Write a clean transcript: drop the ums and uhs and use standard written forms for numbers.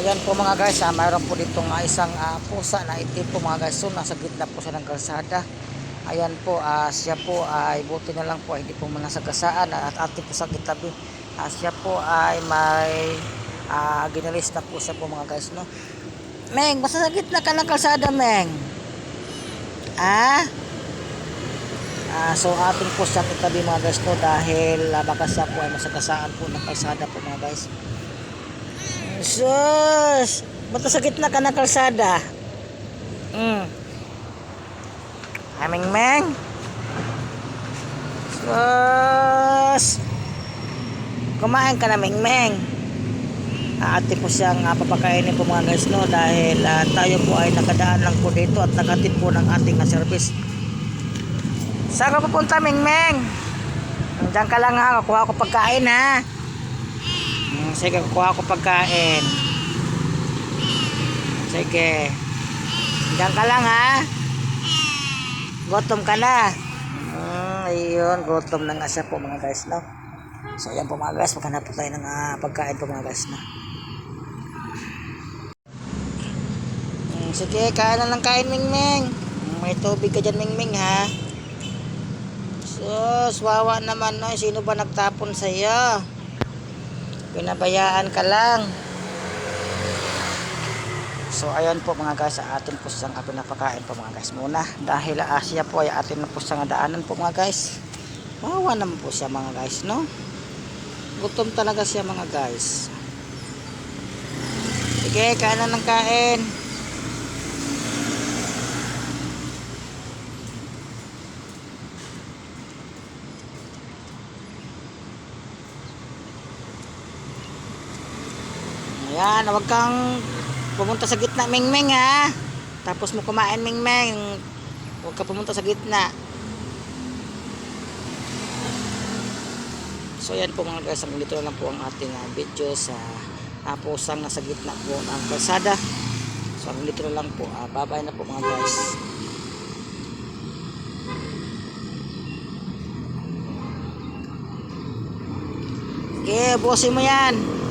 Ayan po mga guys, mayroon po ditong isang pusa na itim po mga guys. So nasa gitna po siya ng kalsada. Ayan po, siya po ay buti na lang po hindi po manasagasaan at ating po sa kitabi. Siya po ay may ginalista po siya po mga guys, no. Meng, basta sa gitna ka ng kalsada, Meng. So ating po sa kitabi mga guys, no, dahil baka siya po ay masagasaan po ng kalsada po mga guys. Sus! Ba't sa gitna ka ng kalsada? Aming Meng. Sus! Kumain ka na, Meng Meng. Ate po siyang papakainin po mga guys, no, dahil tayo po ay nakadaan lang po dito at nagatid po ng ating na service. Saan ka pupunta, Meng Meng? Diyan ka lang ha, kukuha ko pagkain ha. Sige, kukuha ko pagkain. Sige. Diyan ka lang ha. Gutom ka na. Ayun, gutom na nga siya po mga guys, no. So ayan po mga guys, maghanap po tayo ng pagkain po mga guys, no. Sige, kain na lang kain, Ming Ming. May tubig ka dyan, Ming Ming ha. Sus, wawa naman, no. Sino ba nagtapon sa'yo? Pinabayaan ka lang. So ayan po mga guys, atin po siyang pinapakain po mga guys muna. Dahil siya po ay atin na po siyang daanan po mga guys. Wawa naman po siya mga guys, no. Gutom talaga siya mga guys. Sige, kain na ng kain. Ayan, huwag kang pumunta sa gitna, Ming Ming ha. Tapos mo kumain, Ming Ming. Huwag ka pumunta sa gitna. So yan po mga guys, ang dito lang po ang ating video sa pusang nasa gitna po ng kalsada. So ang dito lang po, bye-bye na po mga guys. Okay, busin mo yan.